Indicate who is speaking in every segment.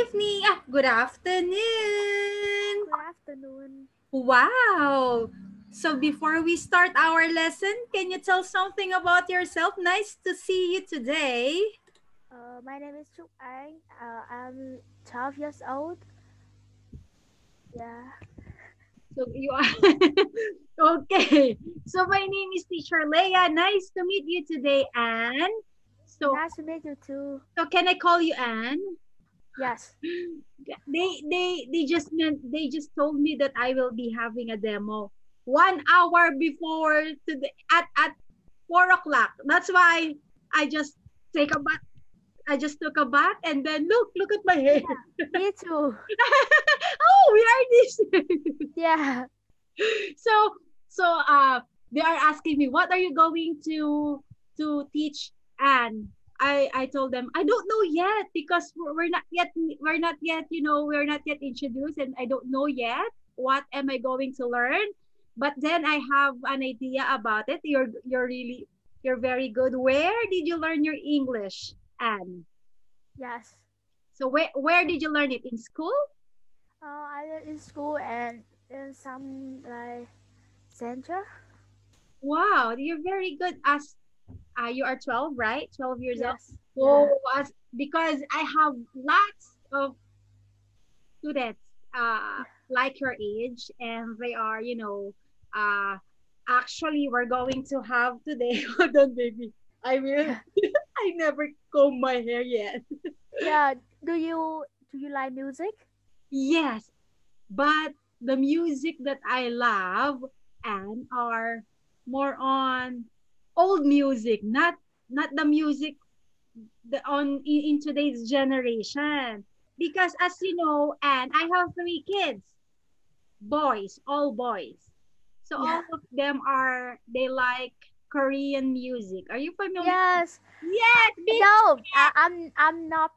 Speaker 1: evening. Good afternoon.
Speaker 2: Good afternoon.
Speaker 1: Wow. So before we start our lesson, can you tell something about yourself? Nice to see you today.
Speaker 2: My name is Trúc Anh. I'm 12 years old. Yeah.
Speaker 1: So you are okay. So my name is Teacher Leia. Nice to meet you today, Anne. So
Speaker 2: Nice to meet you too.
Speaker 1: so can I call you Anne?
Speaker 2: Yes.
Speaker 1: They just told me that I will be having a demo 1 hour before today at 4 o'clock. That's why I just take a bath. I just took a bath and then look at my hair.
Speaker 2: Me too.
Speaker 1: Oh, we are this.
Speaker 2: Yeah.
Speaker 1: so they are asking me what are you going to teach, and I told them I don't know yet because we're not yet we're not yet introduced, and I don't know yet what am I going to learn. But then I have an idea about it. You're very good. Where did you learn your English, Anne?
Speaker 2: Yes.
Speaker 1: So where did you learn it, in school?
Speaker 2: I live in school and in some like center.
Speaker 1: Wow, you're very good. As you are 12, right? 12 years old.
Speaker 2: Yes.
Speaker 1: Oh,
Speaker 2: Yeah.
Speaker 1: because I have lots of students like your age, and they are, uh, actually, we're going to have today. Hold on, baby. I will. I never comb my hair yet.
Speaker 2: Yeah. Do you like music?
Speaker 1: Yes, but the music that I love and are more on old music, not the music in today's generation, because as you know, and I have 3 kids, boys, all boys, so
Speaker 2: Yeah.
Speaker 1: all of them are they like Korean music. Are you familiar?
Speaker 2: Yes.
Speaker 1: Yes,
Speaker 2: No. I'm not.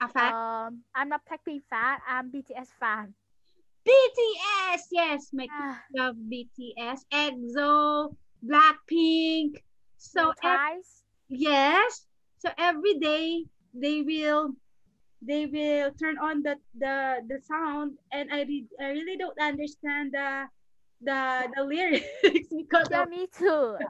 Speaker 1: a fan.
Speaker 2: I'm not Blackpink fan. I'm BTS fan.
Speaker 1: BTS, yes, my kids
Speaker 2: Yeah.
Speaker 1: love BTS, EXO, Blackpink.
Speaker 2: Yeah.
Speaker 1: So
Speaker 2: Twice.
Speaker 1: yes, so every day they will they will turn on the sound, and I really don't understand the lyrics because
Speaker 2: Yeah,
Speaker 1: of,
Speaker 2: me too. Do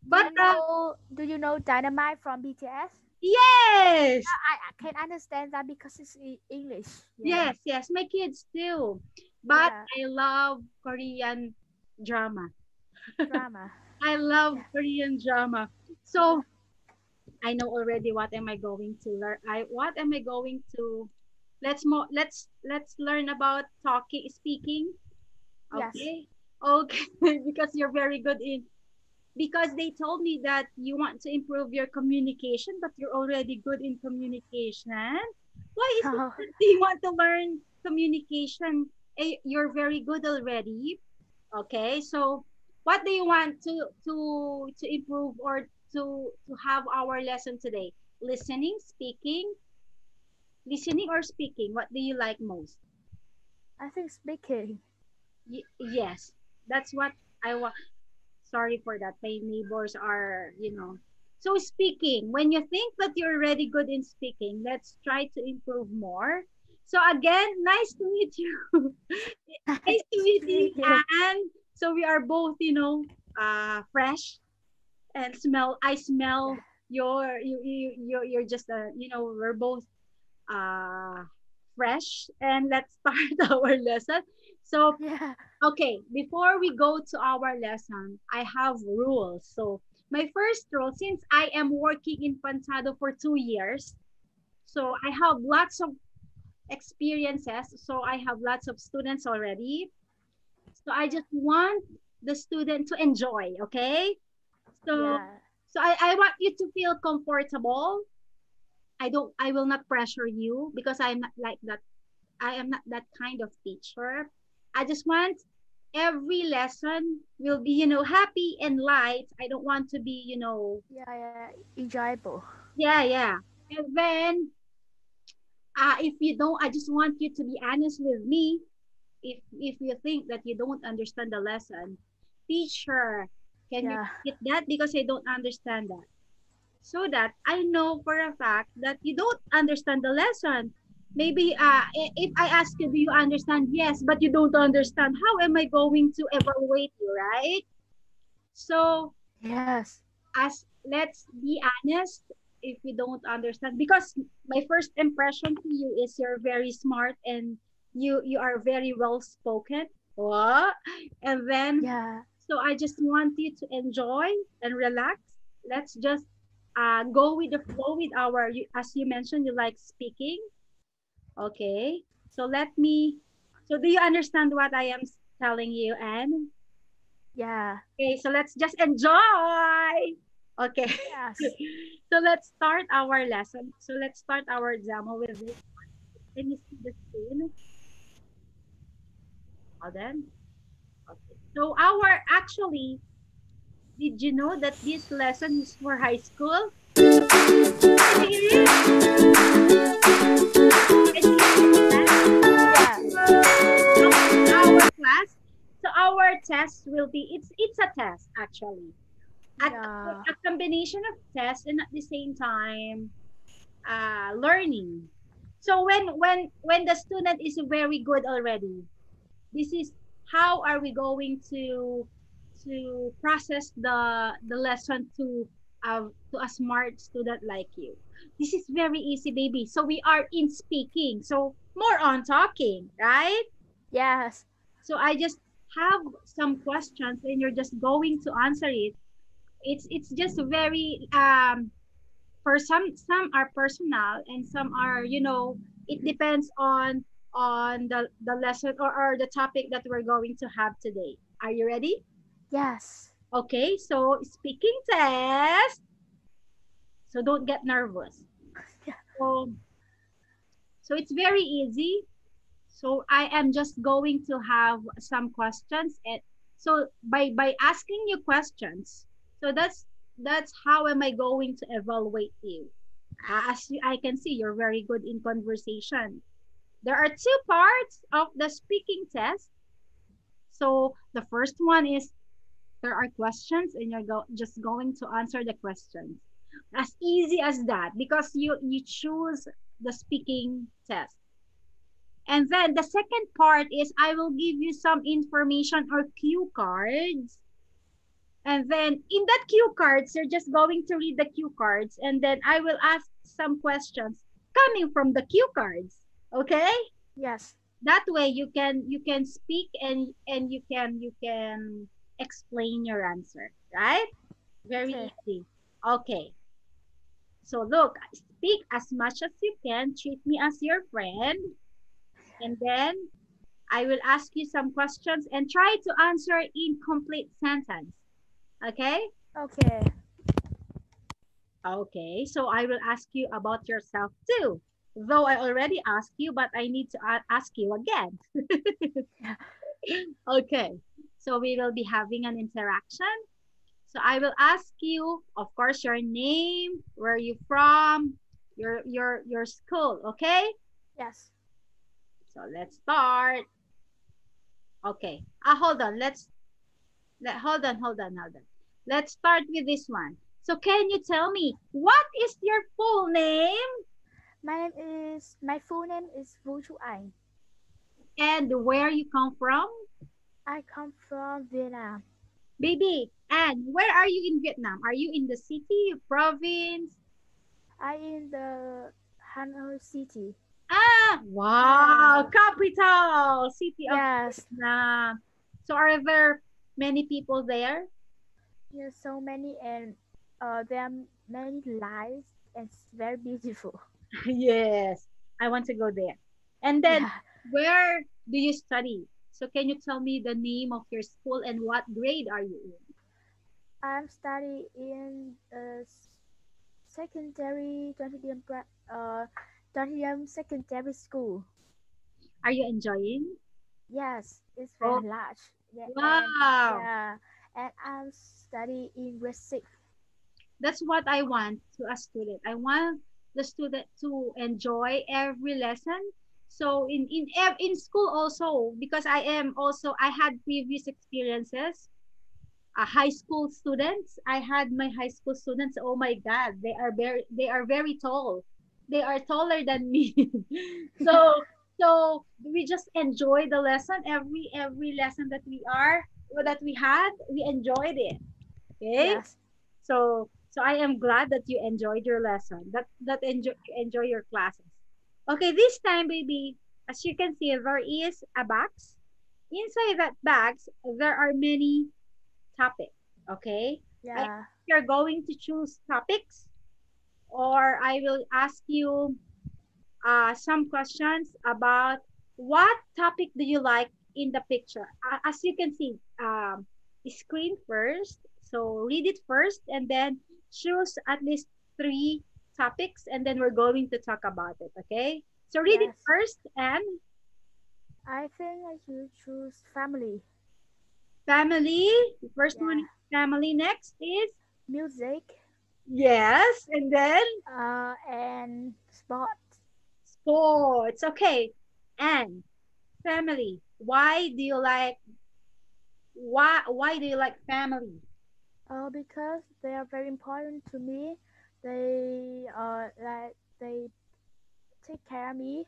Speaker 1: but
Speaker 2: you know Do you know Dynamite from BTS?
Speaker 1: yes,
Speaker 2: I can understand that because it's English. Yeah,
Speaker 1: yes, my kids too, but
Speaker 2: yeah,
Speaker 1: I love Korean drama.
Speaker 2: drama.
Speaker 1: I love
Speaker 2: Yeah,
Speaker 1: Korean drama.
Speaker 2: yeah.
Speaker 1: So I know already what am I going to learn. I what am I going to let's learn about talking, speaking.
Speaker 2: Yes.
Speaker 1: Okay. Okay, because you're very good in, because they told me that you want to improve your communication, but you're already good in communication. Why is it
Speaker 2: So
Speaker 1: that you want to learn communication? You're very good already. Okay, so what do you want to improve, or to have our lesson today? Listening, speaking, listening or speaking? What do you like most?
Speaker 2: I think speaking.
Speaker 1: Yes, that's what I want. Sorry for that. My neighbors are. So speaking, when you think that you're already good in speaking, let's try to improve more. So again, nice to meet you. Nice to
Speaker 2: Nice
Speaker 1: meet
Speaker 2: to
Speaker 1: you,
Speaker 2: meet you.
Speaker 1: Anne. So we are both, fresh, and I smell
Speaker 2: Yeah,
Speaker 1: you're just we're both uh fresh, and let's start our lesson. So
Speaker 2: yeah.
Speaker 1: okay, before we go to our lesson, I have rules. So my first rule, since I am working in Pansado for 2 years, so I have lots of experiences. So I have lots of students already. So I just want the student to enjoy, okay? So
Speaker 2: Yeah.
Speaker 1: I want you to feel comfortable. I will not pressure you because I'm not like that. I am not that kind of teacher. I just want every lesson will be, happy and light. I don't want to be,
Speaker 2: Yeah, yeah. Enjoyable.
Speaker 1: yeah. And then, if you don't, I just want you to be honest with me. If you think that you don't understand the lesson, teacher, can you
Speaker 2: Yeah.
Speaker 1: repeat that because I don't understand that? So that I know for a fact that you don't understand the lesson. Maybe if I ask you, do you understand? Yes, but you don't understand. How am I going to evaluate you, right? So
Speaker 2: Yes.
Speaker 1: as let's be honest, if we don't understand, because my first impression to you is you're very smart and you are very well spoken. What? And then
Speaker 2: Yeah.
Speaker 1: so I just want you to enjoy and relax. Let's just go with the flow with our as you mentioned you like speaking. Okay. So let me so do you understand what I am telling you, Anne?
Speaker 2: Yeah.
Speaker 1: Okay, so let's just enjoy. Okay.
Speaker 2: Yes.
Speaker 1: So let's start our lesson. So let's start our demo with this. Can you see the screen? Hold on. Okay. So our actually, did you know that this lesson is for high school? Can you hear it? Can you hear it, Anne?
Speaker 2: Yeah.
Speaker 1: Okay, so our class. So our test will be it's a test actually.
Speaker 2: Yeah.
Speaker 1: A combination of tests and at the same time learning. So when the student is very good already, this is how are we going to process the lesson to a smart student like you. This is very easy, baby. So we are in speaking. So more on talking, right?
Speaker 2: Yes.
Speaker 1: So I just have some questions and you're just going to answer it. It's just very for some are personal and some are it depends on the lesson or the topic that we're going to have today. Are you ready?
Speaker 2: Yes.
Speaker 1: Okay, so speaking test, so don't get nervous.
Speaker 2: Yeah.
Speaker 1: So so it's very easy. So I am just going to have some questions and so by asking you questions, so that's how am I going to evaluate you. I can see, you're very good in conversation. There are two parts of the speaking test. So the first one is there are questions and just going to answer the questions. As easy as that because you choose the speaking test. And then the second part is I will give you some information or cue cards. And then in that cue cards, you're just going to read the cue cards and then I will ask some questions coming from the cue cards. Okay?
Speaker 2: Yes.
Speaker 1: That way you can speak and you can explain your answer, right? Very
Speaker 2: Okay.
Speaker 1: easy. Okay. So look, speak as much as you can, treat me as your friend, and then I will ask you some questions and try to answer in complete sentence. Okay?
Speaker 2: Okay.
Speaker 1: Okay. So I will ask you about yourself too. Though I already asked you, but I need to ask you again.
Speaker 2: Yeah.
Speaker 1: Okay. So we will be having an interaction. So I will ask you, of course, your name, where you from, your school, okay?
Speaker 2: Yes.
Speaker 1: So let's start. Okay. Hold on. Hold on. Let's start with this one. So can you tell me what is your full name
Speaker 2: My full name is Vu Chu Anh.
Speaker 1: and where you come from?
Speaker 2: I come from Vietnam.
Speaker 1: Baby, and where are you in Vietnam? Are you in the city, province?
Speaker 2: I in the Hanoi City.
Speaker 1: Ah, wow,
Speaker 2: Yeah.
Speaker 1: capital city of
Speaker 2: Yes.
Speaker 1: Vietnam. So are there many people there?
Speaker 2: There's so many and there are many lights and it's very beautiful.
Speaker 1: Yes, I want to go there. And then
Speaker 2: Yeah.
Speaker 1: where do you study? So can you tell me the name of your school and what grade are you in?
Speaker 2: I'm studying in secondary 20 secondary school.
Speaker 1: Are you enjoying?
Speaker 2: Yes, it's
Speaker 1: Oh,
Speaker 2: very large. Yeah, and
Speaker 1: wow.
Speaker 2: yeah, and I'm studying in grade 6.
Speaker 1: That's what I want to a student. I want the student to enjoy every lesson. So in school also, because I had previous experiences. High school students. I had my high school students. Oh my God, they are very tall. they are taller than me. so so we just enjoy the lesson. Every lesson that we had, we enjoyed it. Okay.
Speaker 2: Yes.
Speaker 1: So I am glad that you enjoyed your lesson. Enjoy your classes. Okay, this time, baby, as you can see, there is a box. Inside that box, there are many topics. Okay,
Speaker 2: Yeah.
Speaker 1: you're going to choose topics, or I will ask you some questions about what topic do you like in the picture. As you can see, screen first. So read it first and then choose at least three topics and then we're going to talk about it. Okay? So read it
Speaker 2: Yes.
Speaker 1: first and
Speaker 2: I think I should choose family.
Speaker 1: family. The first one
Speaker 2: Yeah.
Speaker 1: is family. Next is
Speaker 2: Music.
Speaker 1: yes. And then
Speaker 2: And sports.
Speaker 1: sports. Okay. And family. Why do you like family?
Speaker 2: Because they are very important to me. They take care of me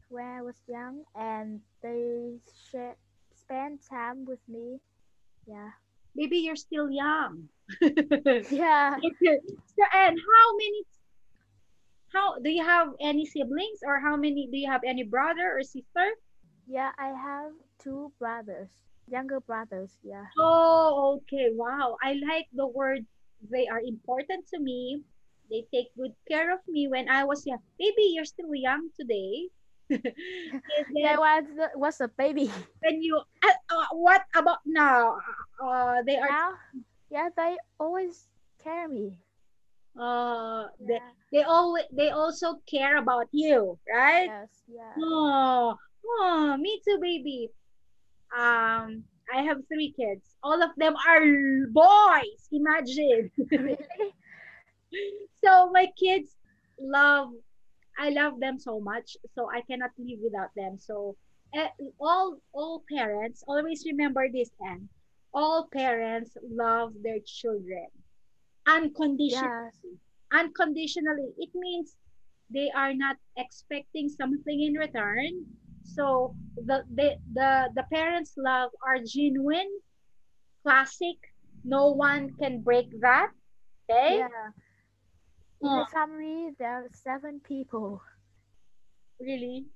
Speaker 2: when I was young, and they share spend time with me. Yeah.
Speaker 1: Maybe you're still young.
Speaker 2: Yeah.
Speaker 1: So, and how do you have any siblings or how many do you have any brother or sister?
Speaker 2: Yeah, I have two brothers, younger brothers. Yeah.
Speaker 1: Oh, okay. Wow. I like the word they are important to me. They take good care of me when I was young. Maybe you're still young today. And
Speaker 2: Yeah,
Speaker 1: then
Speaker 2: was a baby.
Speaker 1: when you what about now? They are
Speaker 2: Now, yeah, they always carry me.
Speaker 1: uh they,
Speaker 2: Yeah.
Speaker 1: they also care about you, right?
Speaker 2: Yes. Yeah.
Speaker 1: Oh, oh, me too, baby. I have three kids. All of them are boys. Imagine.
Speaker 2: Really?
Speaker 1: So my kids love. I love them so much. So I cannot live without them. So eh, all parents always remember this, and all parents love their children
Speaker 2: Yes.
Speaker 1: unconditionally. Unconditionally, it means they are not expecting something in return. So the parents' love are genuine, classic. No one can break that. Okay.
Speaker 2: Yeah. In
Speaker 1: Oh,
Speaker 2: my family, there are 7 people.
Speaker 1: really?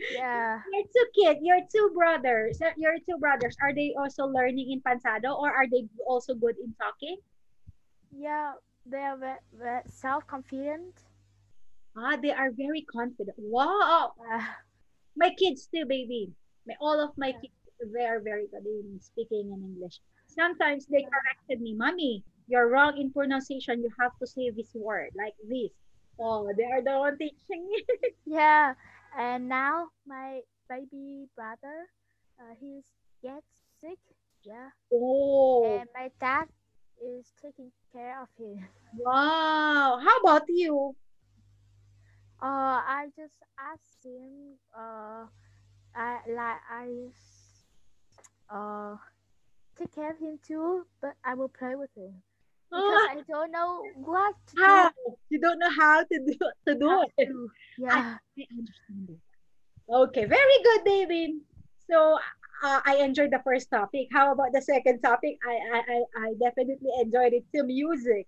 Speaker 2: Yeah.
Speaker 1: Your two kids, your two brothers, your two brothers. Are they also learning in Pansado, or are they also good in talking?
Speaker 2: Yeah, they are very self-confident.
Speaker 1: They are very confident. Wow.
Speaker 2: Yeah.
Speaker 1: My kids too, baby. All of my
Speaker 2: Yeah.
Speaker 1: kids, they are very good in speaking in English. Sometimes they corrected me, Mommy, you're wrong in pronunciation. You have to say this word like this. Oh, they are the one teaching me.
Speaker 2: Yeah. And now my baby brother, he's gets sick. Yeah.
Speaker 1: Oh,
Speaker 2: And my dad is taking care of him.
Speaker 1: wow. How about you?
Speaker 2: I just asked him. Uh take care of him too, but I will play with him because
Speaker 1: Ah,
Speaker 2: I don't know what to do.
Speaker 1: how? You don't know how to
Speaker 2: How
Speaker 1: do
Speaker 2: to
Speaker 1: it.
Speaker 2: do?
Speaker 1: I,
Speaker 2: Yeah.
Speaker 1: I understand it. Okay, very good, David. So I enjoyed the first topic. How about the second topic? I definitely enjoyed it too. Music.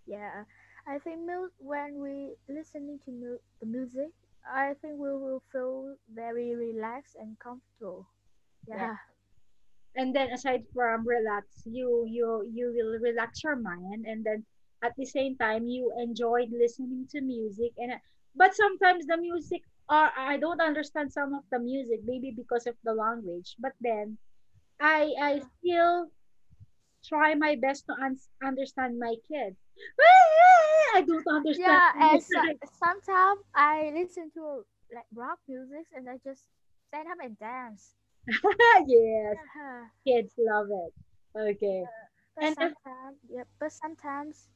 Speaker 2: Yeah. I think when we listening to the music, I think we will feel very relaxed and comfortable.
Speaker 1: Yeah.
Speaker 2: Yeah.
Speaker 1: And then aside from relax, you will relax your mind, and then at the same time you enjoyed listening to music. And but sometimes the music, I don't understand some of the music, maybe because of the language. But then I still try my best to understand my kids. I don't understand.
Speaker 2: Yeah, and sometimes I listen to like rock music and I just stand up and dance.
Speaker 1: Yes,
Speaker 2: Yeah.
Speaker 1: kids love it. Okay.
Speaker 2: But
Speaker 1: And
Speaker 2: sometimes, yeah, but sometimes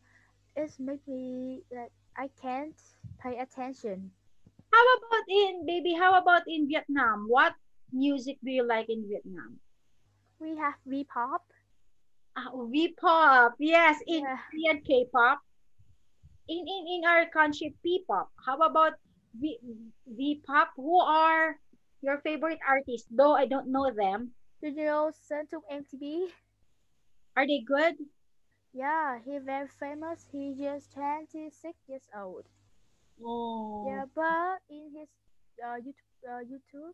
Speaker 2: it's make me like I can't pay attention.
Speaker 1: how about in baby? How about in Vietnam? What music do you like in Vietnam?
Speaker 2: We have V-pop.
Speaker 1: V-pop. Yes, in
Speaker 2: Yeah.
Speaker 1: Korean K-pop. in our country, P-pop. How about V V-pop? Who are your favorite artists? Though I don't know them.
Speaker 2: Do you know Santuk MTV?
Speaker 1: Are they good?
Speaker 2: Yeah, he very famous. He just 26 years old.
Speaker 1: Oh,
Speaker 2: Yeah, but in his YouTube,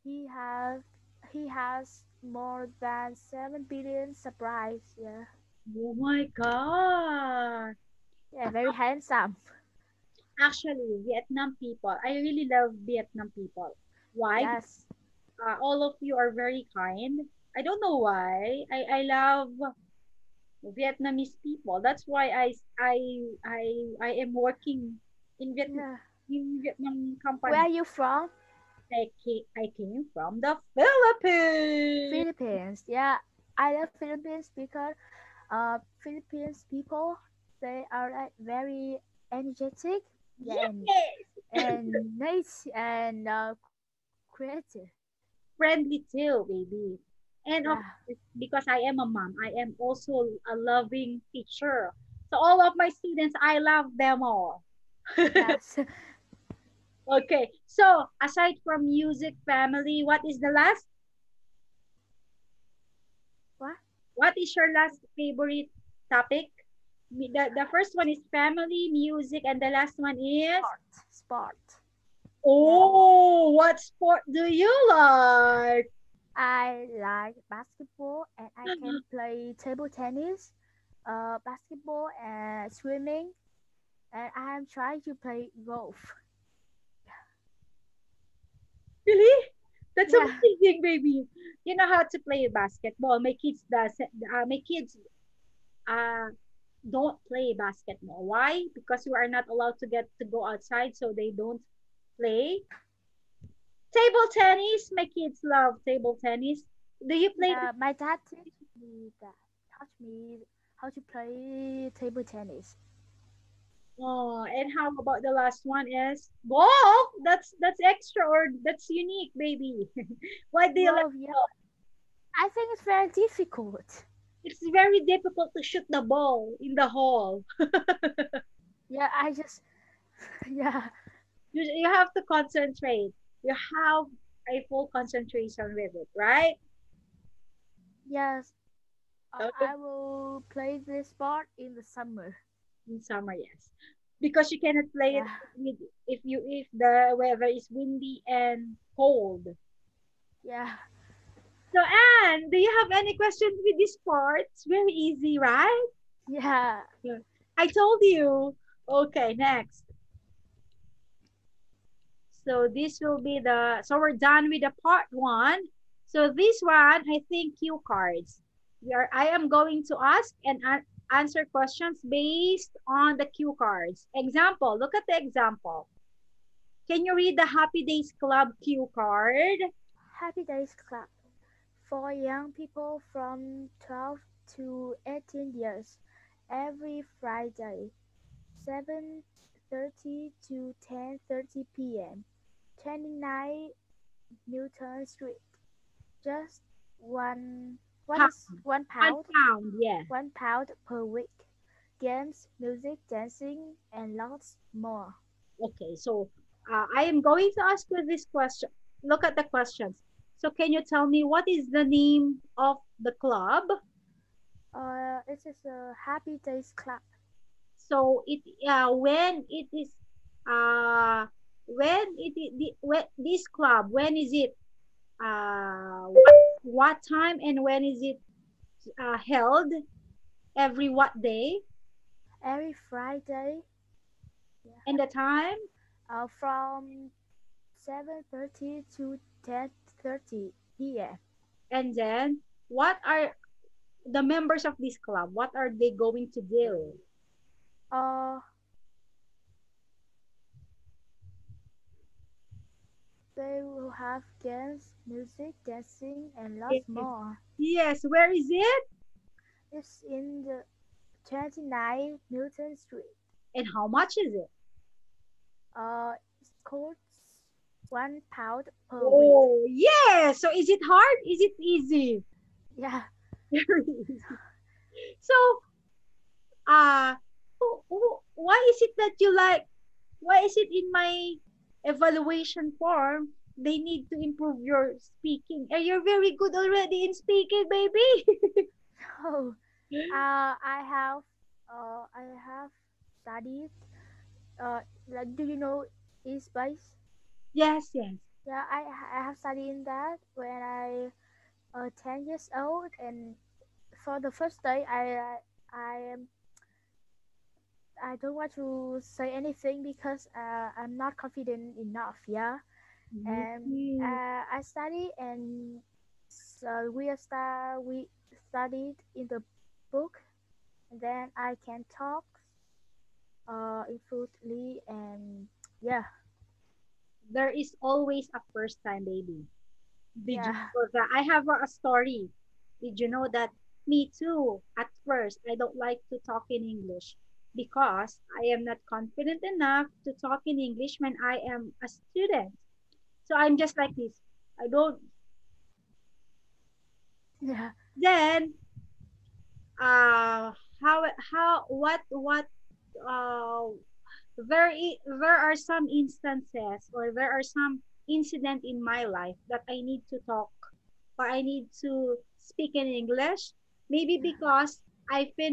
Speaker 2: he have he has more than 7 billion subscribers. Yeah,
Speaker 1: oh my God.
Speaker 2: yeah, very handsome.
Speaker 1: Actually, Vietnam people, I really love Vietnam people. Why?
Speaker 2: Yes,
Speaker 1: All of you are very kind. I don't know why. I love Vietnamese people. That's why I am working in
Speaker 2: yeah.
Speaker 1: Vietnam
Speaker 2: Where
Speaker 1: company.
Speaker 2: are you from?
Speaker 1: I came from the Philippines.
Speaker 2: Philippines. Yeah, I love Philippines because Philippines people, they are like very energetic. Yeah,
Speaker 1: Yes.
Speaker 2: and nice and creative.
Speaker 1: Friendly too, baby. And of
Speaker 2: Yeah.
Speaker 1: course, because I am a mom, I am also a loving teacher. So all of my students, I love them all.
Speaker 2: Yes.
Speaker 1: Okay, so aside from music, family, what is the last?
Speaker 2: What?
Speaker 1: What is your last favorite topic? The first one is family, music, and the last one is
Speaker 2: Sport. Yeah.
Speaker 1: oh, what sport do you like?
Speaker 2: I like basketball and I can play table tennis, basketball and swimming, and I am trying to play golf.
Speaker 1: Really? That's
Speaker 2: Yeah.
Speaker 1: amazing, baby. You know how to play basketball. My kids uh don't play basketball. Why? Because you are not allowed to get to go outside, so they don't play. Table tennis. My kids love table tennis. Do you play that?
Speaker 2: Yeah, my dad taught me how to play table tennis.
Speaker 1: Oh, and how about the last one is golf? That's extra or that's unique, baby. Why do you like
Speaker 2: Golf, yeah.
Speaker 1: golf?
Speaker 2: I think it's very difficult.
Speaker 1: It's very difficult to shoot the ball in the hole.
Speaker 2: Yeah, I just yeah.
Speaker 1: You have to concentrate. You have a full concentration with it, right?
Speaker 2: Yes,
Speaker 1: Okay.
Speaker 2: I will play this sport in the summer.
Speaker 1: In summer, yes. Because you cannot play it
Speaker 2: Yeah.
Speaker 1: if the weather is windy and cold.
Speaker 2: Yeah.
Speaker 1: So Anne, do you have any questions with this part? It's very easy, right?
Speaker 2: Yeah.
Speaker 1: Yeah. I told you. Okay, next. So this will be so we're done with the part one. So this one, I think cue cards. I am going to ask and answer questions based on the cue cards. Example, look at the example. Can you read the Happy Days Club cue card?
Speaker 2: Happy Days Club for young people from 12 to 18 years every Friday, 7:30 to 10:30 p.m. 29 Newton Street. Just one
Speaker 1: Pound.
Speaker 2: is 1
Speaker 1: One
Speaker 2: pound,
Speaker 1: pound, yeah.
Speaker 2: 1 pound per week. Games, music, dancing, and lots more.
Speaker 1: Okay, so I am going to ask you this question. Look at the questions. So can you tell me what is the name of the club?
Speaker 2: It is a Happy Days Club.
Speaker 1: So when it is uh when this club, when is it what time and when is it held? Every what day
Speaker 2: Every Friday,
Speaker 1: and the time?
Speaker 2: from 7:30 to 10:30 p.m.
Speaker 1: And then what are the members of this club? What are they going to do?
Speaker 2: Uh, they will have games, music, dancing, and lots
Speaker 1: Yes.
Speaker 2: more.
Speaker 1: Yes, where is it?
Speaker 2: It's in the 29 Newton Street.
Speaker 1: And how much is it?
Speaker 2: It costs 1 pound per week.
Speaker 1: Oh, yeah. So is it hard? Is it easy?
Speaker 2: Yeah,
Speaker 1: Very easy. So, uh, why is it that you like, why is it in my evaluation form they need to improve your speaking? And you're very good already in speaking, baby.
Speaker 2: Oh, I have studied. Like, do you know East Spice?
Speaker 1: Yes, yes.
Speaker 2: Yeah, I have studied in that when I 10 years old, and for the first day, I am I don't want to say anything because I'm not confident enough. Yeah, and
Speaker 1: Mhm.
Speaker 2: I study, and so we studied in the book, and then I can talk fluently, and yeah,
Speaker 1: There is always a first time, baby. Did you
Speaker 2: yeah.
Speaker 1: know that? I have a story. Did you know that me too? At first, I don't like to talk in English because I am not confident enough to talk in English when I am a student. So I'm just like this. I don't.
Speaker 2: Yeah,
Speaker 1: Then, uh, how, what, uh, there are some instances or there are some incident in my life that I need to talk or I need to speak in English. Maybe because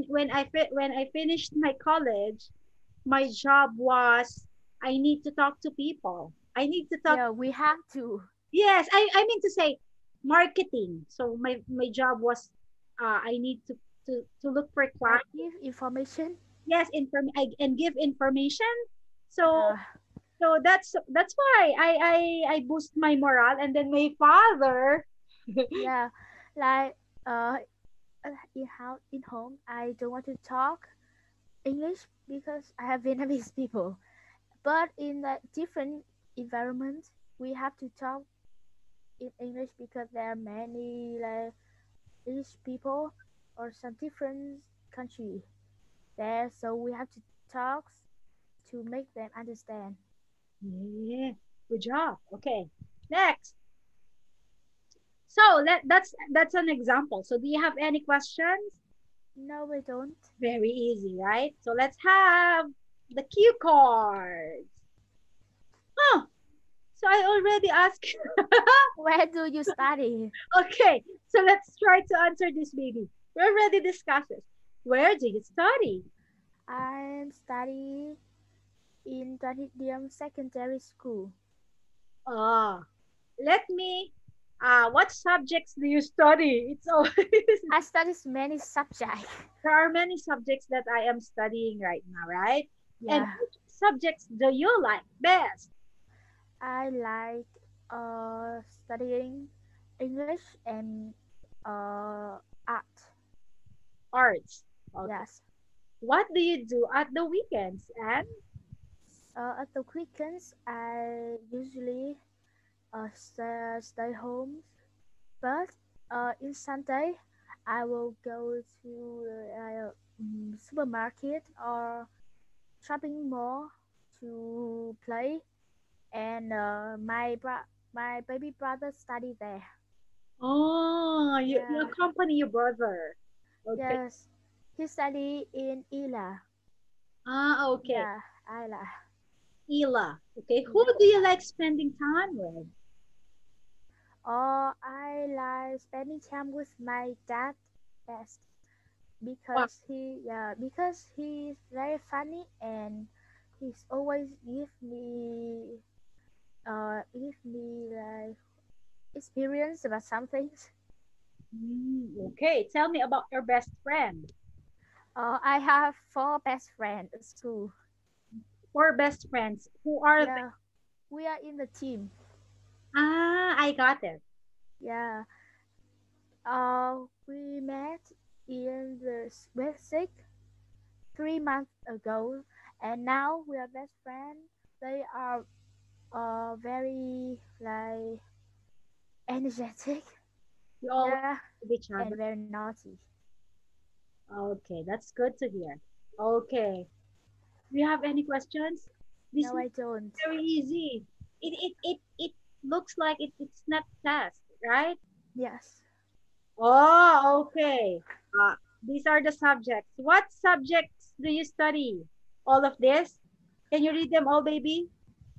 Speaker 1: when I finished my college, my job was I need to talk to people. I need to talk.
Speaker 2: yeah, we have to
Speaker 1: Yes, I mean to say marketing. So my job was I need to look for
Speaker 2: like
Speaker 1: clients.
Speaker 2: give information.
Speaker 1: Yes, and give information. So
Speaker 2: Yeah,
Speaker 1: that's why I boost my morale, and then my father.
Speaker 2: yeah, like uh in home, I don't want to talk English because I have Vietnamese people. But in a different environment, we have to talk in English because there are many like English people or some different country there, so we have to talk to make them understand.
Speaker 1: Yeah, good job. Okay, next. So that's an example. So do you have any questions?
Speaker 2: No, we don't.
Speaker 1: Very easy, right? So let's have the cue cards. Oh, so I already asked.
Speaker 2: Where do you study?
Speaker 1: Okay, so let's try to answer this, baby. We already discussed this. Where do you study?
Speaker 2: I'm study in Tradidium Secondary School.
Speaker 1: Ah, let me. What subjects do you study? It's always
Speaker 2: I study many subjects.
Speaker 1: there are many subjects that I am studying right now, right? And
Speaker 2: Yeah,
Speaker 1: which subjects do you like best?
Speaker 2: I like studying English and art.
Speaker 1: Arts. Okay.
Speaker 2: Yes.
Speaker 1: What do you do at the weekends? And
Speaker 2: At the weekends, I usually stay home, but in Sunday, I will go to supermarket or shopping mall to play, and my baby brother study there.
Speaker 1: oh, you
Speaker 2: Yeah,
Speaker 1: accompany your brother. Okay.
Speaker 2: yes, he study in Ila.
Speaker 1: Ah, okay.
Speaker 2: Yeah, Ila.
Speaker 1: Ila. Okay. Who
Speaker 2: Yeah.
Speaker 1: do you like spending time with?
Speaker 2: Or I like spending time with my dad best
Speaker 1: Wow.
Speaker 2: because he's very funny, and he's always give me like experience about some things.
Speaker 1: Okay. Tell me about your best friend.
Speaker 2: I have four best friends at school.
Speaker 1: Four best friends. Who are they?
Speaker 2: Yeah, we are in the team.
Speaker 1: Ah, I got it.
Speaker 2: Yeah. We met in the basic 3 months ago, and now we are best friends. They are very like energetic,
Speaker 1: You always
Speaker 2: yeah,
Speaker 1: with each
Speaker 2: and
Speaker 1: other.
Speaker 2: very naughty.
Speaker 1: Okay, that's good to hear. Okay. Do you have any questions? This
Speaker 2: No,
Speaker 1: is
Speaker 2: I don't.
Speaker 1: very easy. It looks like it's not test, right?
Speaker 2: Yes.
Speaker 1: Oh, okay. These are the subjects. What subjects do you study? all of this? Can you read them all, baby?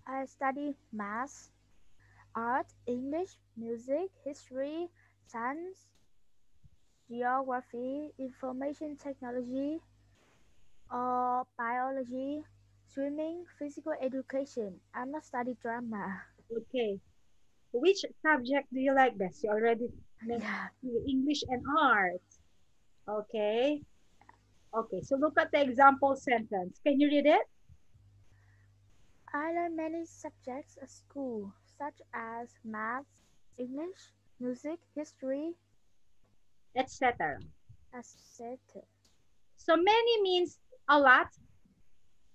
Speaker 2: I study math, art, English, music, history, science, geography, information technology, biology, swimming, physical education. I'm not study drama.
Speaker 1: Okay. Which subject do you like best? You already mentioned
Speaker 2: Yeah.
Speaker 1: English and art. Okay. Okay. So look at the example sentence. Can you read it?
Speaker 2: I learn many subjects at school, such as math, English, music, history,
Speaker 1: Etc.
Speaker 2: etc.
Speaker 1: So many means a lot,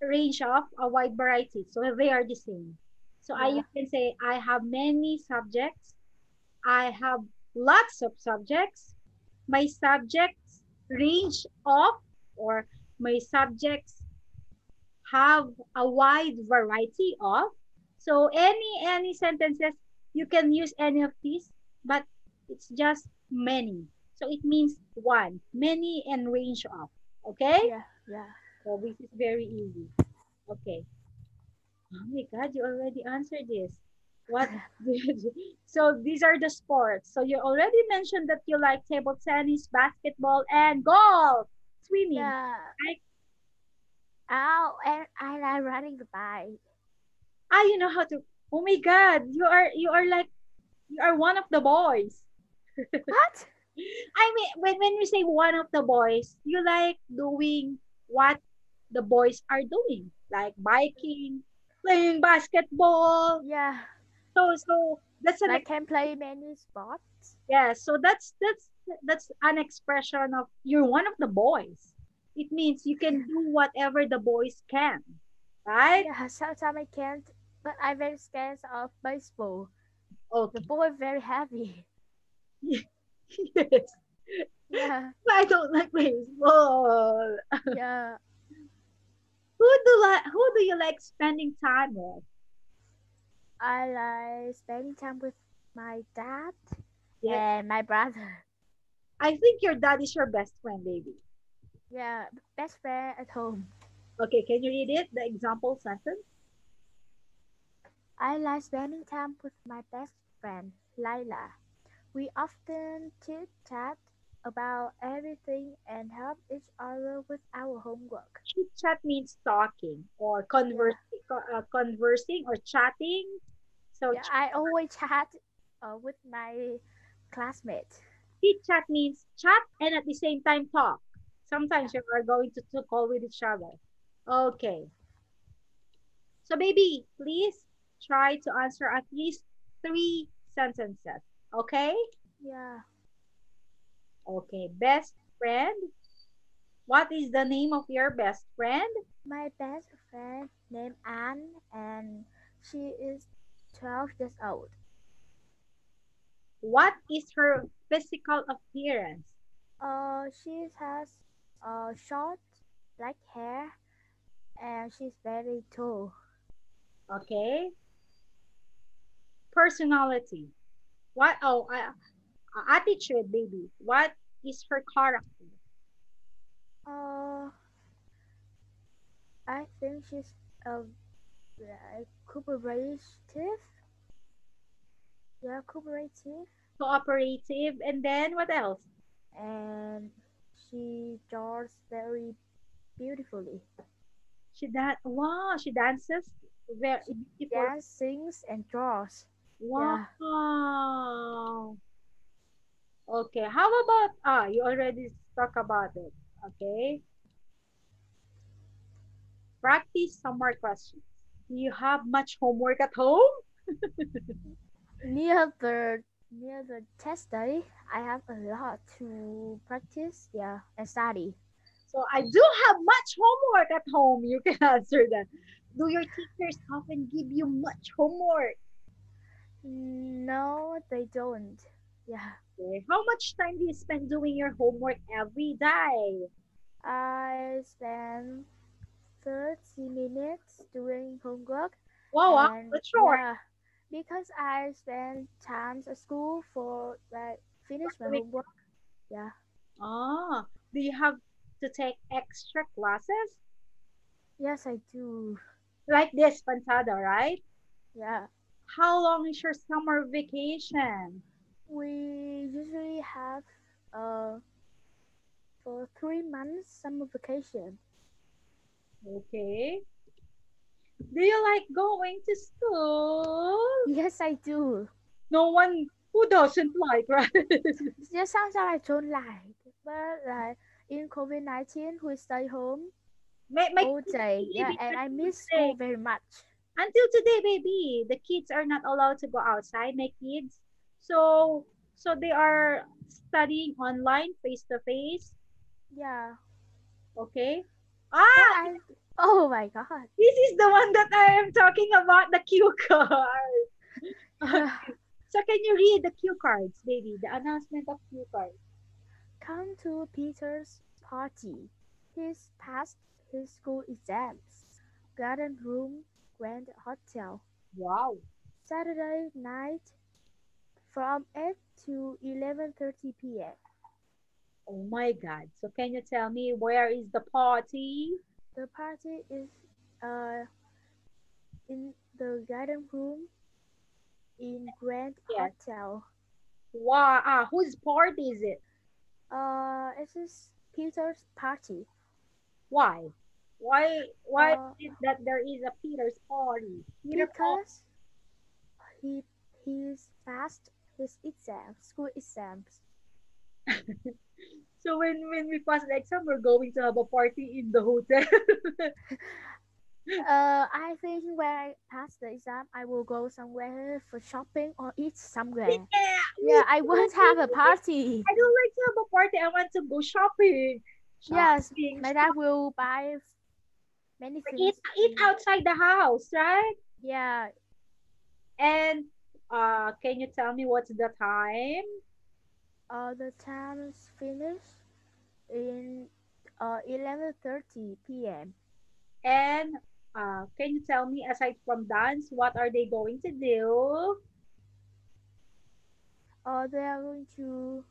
Speaker 1: range of, a wide variety. So they are the same. So I
Speaker 2: Yeah,
Speaker 1: you can say I have many subjects. I have lots of subjects. My subjects range of, or my subjects have a wide variety of. So any sentences, you can use any of these, but it's just many. So it means one, many, and range of. Okay?
Speaker 2: yeah, yeah.
Speaker 1: So this is very easy. Okay. Oh my God, you already answered this. What did so these are the sports. So you already mentioned that you like table tennis, basketball, and golf, swimming.
Speaker 2: Yeah.
Speaker 1: Right?
Speaker 2: Oh, and I like riding the bike.
Speaker 1: Ah, you know how to. Oh my God, you are like you are one of the boys.
Speaker 2: What?
Speaker 1: I mean, when we say one of the boys, you like doing what the boys are doing, like biking, playing basketball.
Speaker 2: Yeah,
Speaker 1: So that's an
Speaker 2: like can play many sports.
Speaker 1: yeah. So that's an expression of you're one of the boys. It means you can do whatever the boys can, right?
Speaker 2: Yeah, sometimes I can't, but I'm very scared of baseball. The
Speaker 1: Okay.
Speaker 2: ball is very heavy.
Speaker 1: Yes.
Speaker 2: Yeah,
Speaker 1: I don't like baseball.
Speaker 2: yeah.
Speaker 1: Who do you like spending time with?
Speaker 2: I like spending time with my dad
Speaker 1: Yeah,
Speaker 2: and my brother.
Speaker 1: I think your dad is your best friend, baby.
Speaker 2: Yeah, best friend at home.
Speaker 1: Okay, can you read it? The example sentence?
Speaker 2: I like spending time with my best friend, Laila. We often chit chat about everything and help each other with our homework.
Speaker 1: Chit chat means talking or
Speaker 2: Yeah,
Speaker 1: conversing or chatting. So
Speaker 2: yeah. I always chat with my classmates.
Speaker 1: chit chat means chat and at the same time talk.
Speaker 2: Yeah.
Speaker 1: Sometimes you are going to call with each other. Okay. So baby, please try to answer at least three sentences. Okay?
Speaker 2: Yeah.
Speaker 1: Okay. Best friend. What is the name of your best friend?
Speaker 2: My best friend named Anne and she is 12 years old.
Speaker 1: What is her physical appearance?
Speaker 2: She has short black hair and she's very tall.
Speaker 1: Okay. Personality. What? Attitude, baby. What is her character?
Speaker 2: Uh, I think she's a cooperative. Yeah, cooperative,
Speaker 1: Cooperative. And then what else?
Speaker 2: and she draws very beautifully.
Speaker 1: She dances very
Speaker 2: She
Speaker 1: beautiful.
Speaker 2: dances, sings, and draws. Yeah.
Speaker 1: Wow. Okay. How about you already talk about it. Okay. Practice some more questions. Do you have much homework at home?
Speaker 2: Near the near the test day, I have a lot to practice. Yeah, and study.
Speaker 1: So I do have much homework at home. You can answer that. Do your teachers often give you much homework?
Speaker 2: No, they don't. Yeah,
Speaker 1: Okay. How much time do you spend doing your homework every day?
Speaker 2: I spend 30 minutes doing homework,
Speaker 1: Wow, wow,
Speaker 2: and
Speaker 1: that's short.
Speaker 2: yeah, because I spend times at school for like finish my
Speaker 1: Week.
Speaker 2: homework. Yeah,
Speaker 1: Ah, do you have to take extra classes?
Speaker 2: Yes, I do.
Speaker 1: Like this, Pansado, right?
Speaker 2: Yeah.
Speaker 1: How long is your summer vacation?
Speaker 2: We usually have uh for 3 months summer vacation.
Speaker 1: Okay. Do you like going to school?
Speaker 2: Yes, I do.
Speaker 1: No one who doesn't like, right?
Speaker 2: Just sometimes I don't like, but like in COVID-19, we stay home
Speaker 1: my
Speaker 2: all
Speaker 1: kids,
Speaker 2: day. Yeah,
Speaker 1: baby,
Speaker 2: and I
Speaker 1: until
Speaker 2: miss school
Speaker 1: today,
Speaker 2: very much.
Speaker 1: baby, the kids are not allowed to go outside. My kids, so they are studying online, face to face.
Speaker 2: Yeah,
Speaker 1: Okay.
Speaker 2: but
Speaker 1: Ah,
Speaker 2: I. Oh my God.
Speaker 1: this is the one that I am talking about, the cue card.
Speaker 2: Yeah.
Speaker 1: Okay. So can you read the cue cards, baby? The announcement of cue cards.
Speaker 2: Come to Peter's party. He's passed his school exams. Garden room, Grand Hotel.
Speaker 1: Wow.
Speaker 2: Saturday night from 8 to 11:30 p.m.
Speaker 1: Oh my God. So can you tell me where is the party?
Speaker 2: The party is uh in the garden room in Grand
Speaker 1: Yes.
Speaker 2: Hotel.
Speaker 1: Wow. Ah, whose party is it?
Speaker 2: It is Peter's party.
Speaker 1: Why? Why is
Speaker 2: Uh,
Speaker 1: it that there is a Peter's party? Peter Paul.
Speaker 2: because he he's passed his exams, school exams.
Speaker 1: So when we pass the exam, we're going to have a party in the hotel.
Speaker 2: I think when I pass the exam, I will go somewhere for shopping or eat somewhere.
Speaker 1: Yeah, me
Speaker 2: Yeah, I
Speaker 1: too.
Speaker 2: won't have a party.
Speaker 1: I don't like to have a party. I want to go shopping.
Speaker 2: Yes,
Speaker 1: Shopping,
Speaker 2: my dad will buy many
Speaker 1: eat
Speaker 2: things.
Speaker 1: outside the house, right?
Speaker 2: Yeah,
Speaker 1: And can you tell me what's the time?
Speaker 2: the time is finished in 11:30 p.m.
Speaker 1: And can you tell me, aside from dance, what are they going to do?
Speaker 2: They are going to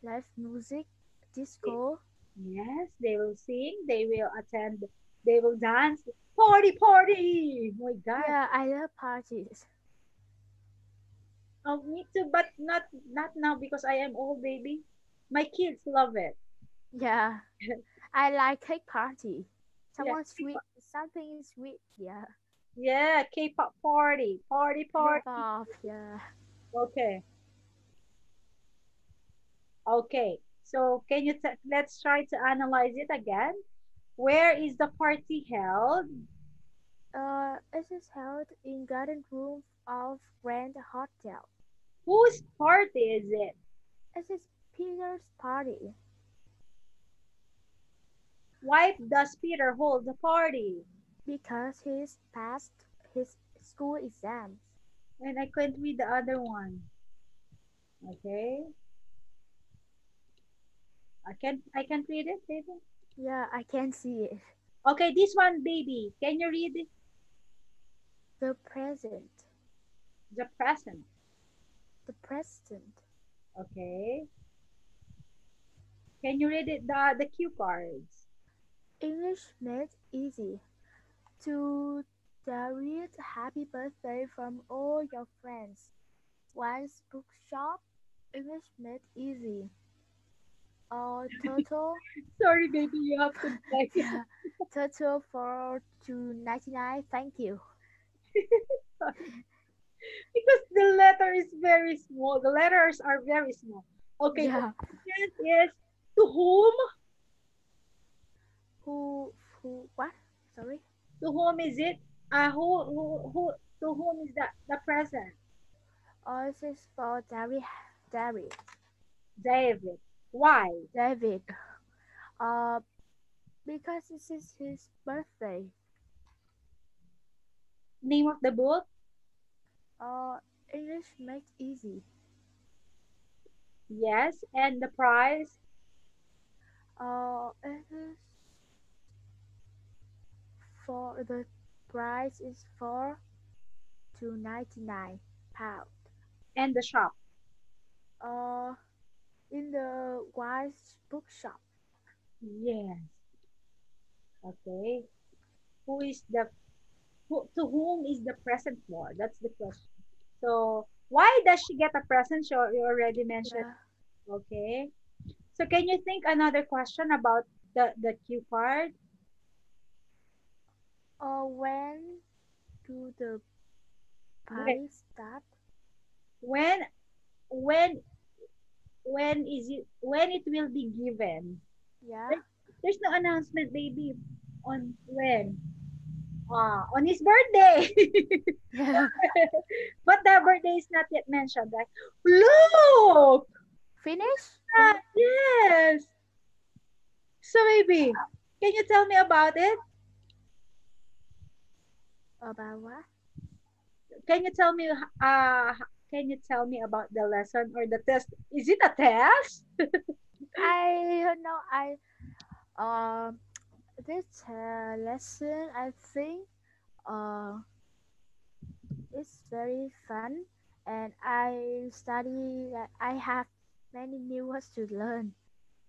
Speaker 2: live music, disco.
Speaker 1: Yes, they will sing, they will attend, they will dance. Party, party! Oh my God.
Speaker 2: Yeah, I love parties.
Speaker 1: Oh, me too, but not now because I am old, baby. My kids love it.
Speaker 2: Yeah, I like cake party.
Speaker 1: Yeah,
Speaker 2: Someone sweet, something sweet. Yeah,
Speaker 1: yeah, K-pop party, party, party.
Speaker 2: K-pop. Yeah.
Speaker 1: Okay, okay. So can you let's try to analyze it again. Where is the party held?
Speaker 2: It is held in garden room of Grand Hotel.
Speaker 1: Whose party is it?
Speaker 2: It is Peter's party
Speaker 1: Why does Peter hold the party?
Speaker 2: because he's passed his school exams.
Speaker 1: And I couldn't read the other one. Okay, I can't read it, baby.
Speaker 2: Yeah, I can see it.
Speaker 1: Okay, this one, baby. Can you read
Speaker 2: The present,
Speaker 1: the present?
Speaker 2: the president.
Speaker 1: Okay. Can you read it the cue cards?
Speaker 2: English made easy. To David, happy birthday from all your friends. One's bookshop, English made easy. Total,
Speaker 1: Sorry, baby, you have to like it.
Speaker 2: yeah, total for 2.99. Thank you.
Speaker 1: Because the letter is very small. The letters are very small. Okay, the
Speaker 2: Yeah,
Speaker 1: question is to whom?
Speaker 2: who, what? Sorry.
Speaker 1: To whom is it? Who to whom is the present?
Speaker 2: This is for David.
Speaker 1: David. Why?
Speaker 2: David. Uh, because this is his birthday.
Speaker 1: Name of the book?
Speaker 2: Uh, English made easy.
Speaker 1: Yes. And the price?
Speaker 2: It is for the price is £4 to £99.
Speaker 1: And the shop?
Speaker 2: Uh, in the Wise bookshop.
Speaker 1: Yes. Okay. who is the to whom is the present for? That's the question. So why does she get a present? You already mentioned.
Speaker 2: Yeah.
Speaker 1: Okay. So can you think another question about the cue card?
Speaker 2: When do the
Speaker 1: When
Speaker 2: party start?
Speaker 1: when when when is it when it will be given?
Speaker 2: Yeah.
Speaker 1: There- There's no announcement, baby, on when. On his birthday.
Speaker 2: Yeah.
Speaker 1: But the birthday is not yet mentioned, right? Look!
Speaker 2: Finish?
Speaker 1: Yes. So baby, can you tell me about it?
Speaker 2: About what?
Speaker 1: Can you tell me can you tell me about the lesson or the test? Is it a test?
Speaker 2: I don't know. Um this lesson I think uh it's very fun, and I study. I have many new words to learn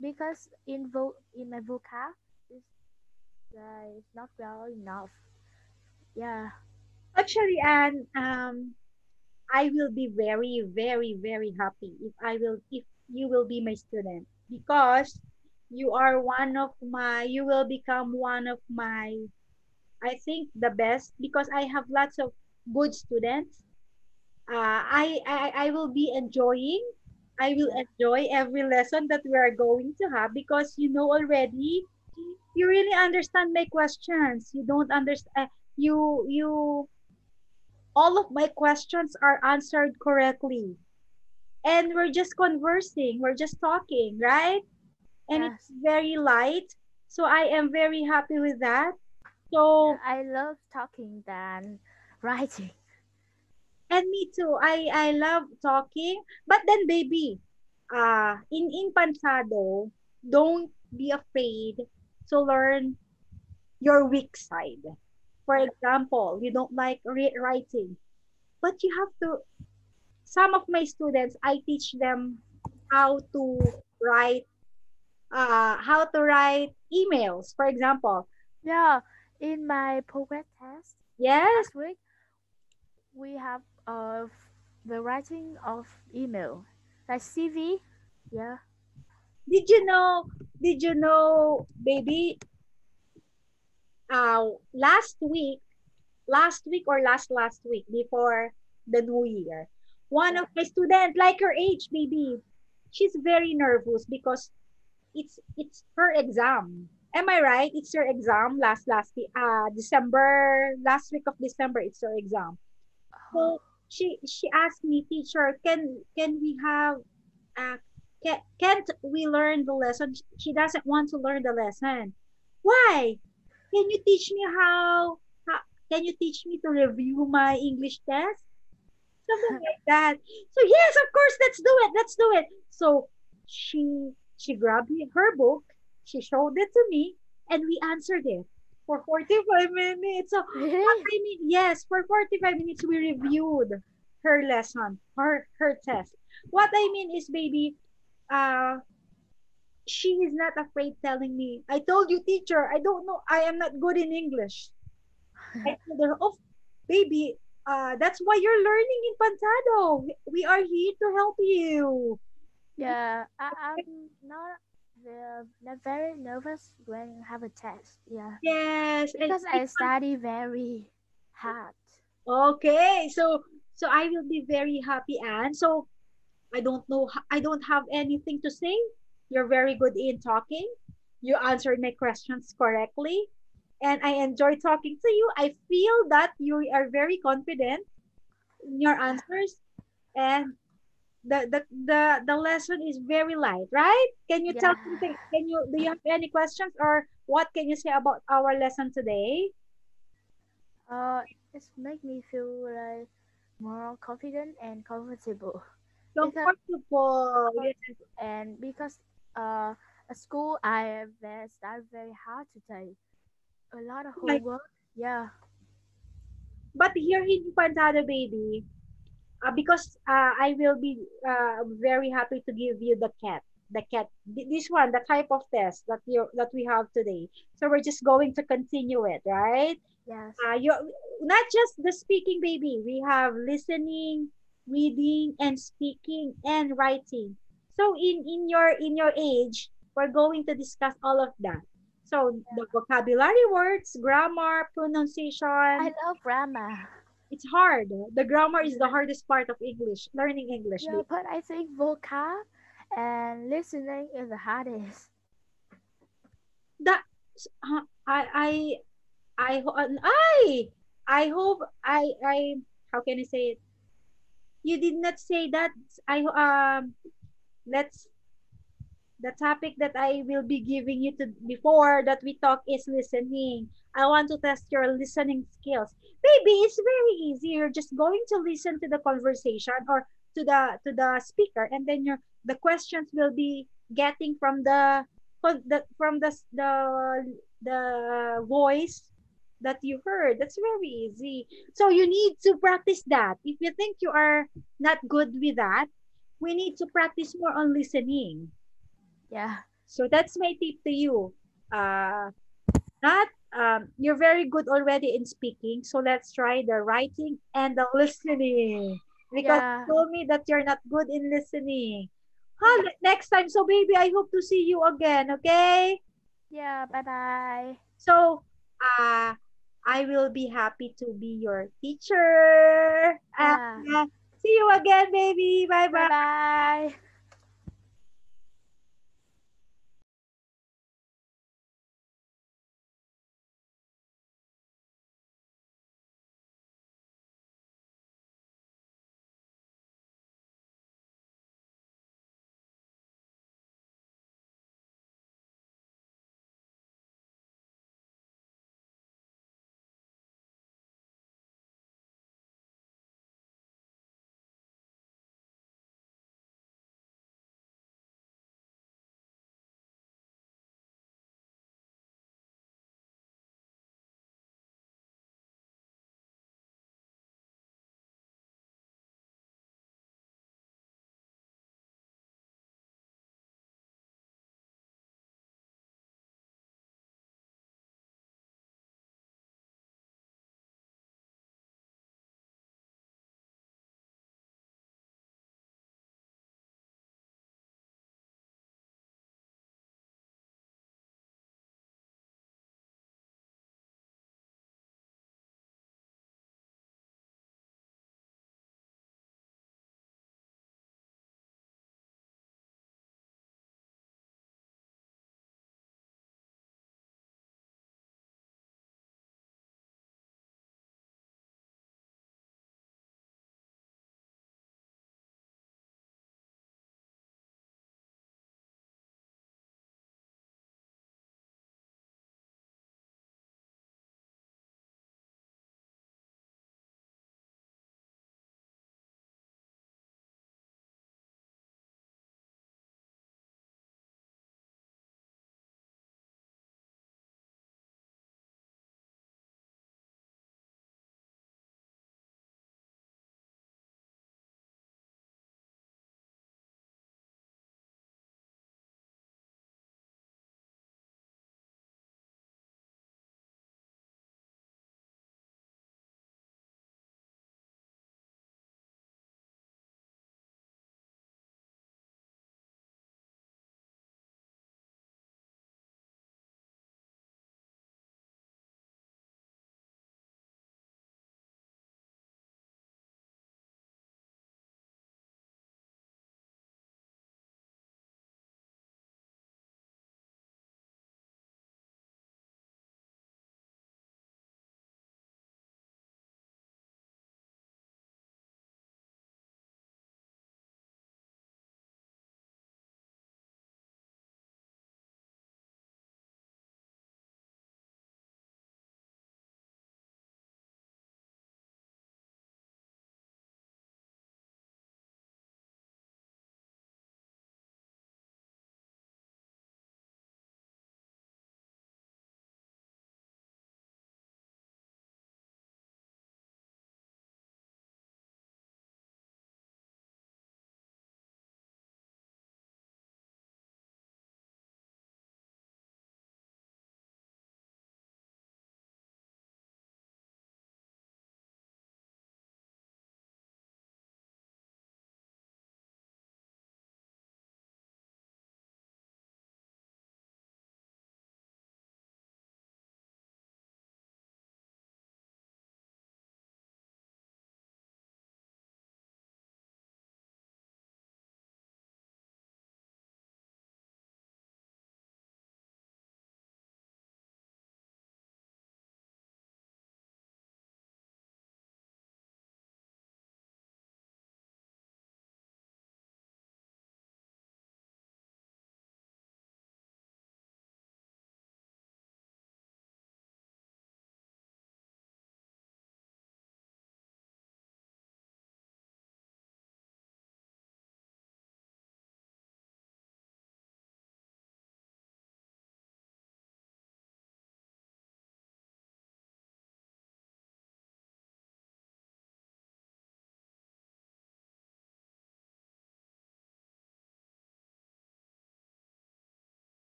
Speaker 2: because in my vocab is not well enough. Yeah.
Speaker 1: Actually, Anne, I will be very, very, very happy if you will be my student because you will become one of my, I think the best because I have lots of good students. I will be enjoying. I will
Speaker 2: Yeah.
Speaker 1: enjoy every lesson that we are going to have because you know already. You really understand my questions. You don't understand. You all of my questions are answered correctly, and we're just conversing. We're just talking, right? And it's
Speaker 2: Yes.
Speaker 1: very light. So I am very happy with that.
Speaker 2: Yeah.
Speaker 1: So
Speaker 2: I love talking than writing.
Speaker 1: and me too. I love talking. But then baby, in Pansado, don't be afraid to learn your weak side. For
Speaker 2: Yeah.
Speaker 1: example, you don't like writing, but you have to some of my students I teach them how to write how to write emails, for example.
Speaker 2: Yeah. In my progress test
Speaker 1: Yes.
Speaker 2: last week, we have the writing of email like CV. Yeah.
Speaker 1: Did you know baby, uh last week or last week before the new year. One
Speaker 2: Yeah.
Speaker 1: of my students, like her age, baby, she's very nervous because it's her exam. Am I right? It's her exam December, last week of December. It's her exam.
Speaker 2: Oh.
Speaker 1: So she asked me, teacher, can we have uh, can't we learn the lesson? She doesn't want to learn the lesson. Why? Can you teach me how can you teach me to review my English test? Something like that. So yes, of course, let's do it. Let's do it. So she grabbed her book, she showed it to me, and we answered it for 45 minutes. So what
Speaker 2: Really?
Speaker 1: I mean, yes, for 45 minutes we reviewed her lesson, her test. What I mean is, baby, uh she is not afraid telling me, I told you, teacher, I don't know, I am not good in English. I told her, oh, baby, that's why you're learning in Pantado. We are here to help you.
Speaker 2: Yeah, I'm not very nervous when I have a test. Yeah,
Speaker 1: Yes, and
Speaker 2: because I study very hard.
Speaker 1: okay. So I will be very happy, Anne. So I don't know, I don't have anything to say. You're very good in talking. You answered my questions correctly, and I enjoy talking to you. I feel that you are very confident in your
Speaker 2: Yeah,
Speaker 1: answers, and the lesson is very light, right? Can you tell
Speaker 2: yeah.
Speaker 1: something? Do you have any questions or what can you say about our lesson today?
Speaker 2: Uh, it's make me feel like more confident and comfortable because
Speaker 1: Comfortable. Yes.
Speaker 2: because uh at school I have studied very hard today. A lot of
Speaker 1: Like,
Speaker 2: homework. Yeah,
Speaker 1: but here in Pantada, baby, because I will be very happy to give you the cat. the cat. This one, the type of test that we have today. So we're just going to continue it, right?
Speaker 2: Yes.
Speaker 1: You not just the speaking, baby. We have listening, reading, and speaking and writing. So in your age, we're going to discuss all of that. So the vocabulary words, grammar,
Speaker 2: I
Speaker 1: pronunciation,
Speaker 2: love grammar.
Speaker 1: it's hard. The grammar is the hardest part of English, learning English.
Speaker 2: Yeah, but I think vocab and listening is the hardest.
Speaker 1: That I ho- I hope I how can I say it? You did not say that. Let's the topic that I will be giving you to before that we talk is listening. I want to test your listening skills. Maybe it's very easy. You're just going to listen to the conversation or to the speaker, and then the questions will be getting from the voice that you heard. That's very easy. So you need to practice that. If you think you are not good with that, we need to practice more on listening.
Speaker 2: Yeah.
Speaker 1: So that's my tip to you. Not you're very good already in speaking. So let's try the writing and the listening. Because
Speaker 2: Yeah.
Speaker 1: you told me that you're not good in listening. Huh, next time. So baby, I hope to see you again. Okay.
Speaker 2: Yeah. Bye bye.
Speaker 1: So I will be happy to be your teacher.
Speaker 2: Yeah.
Speaker 1: See you again, baby. Bye
Speaker 2: Bye
Speaker 1: bye.
Speaker 2: bye.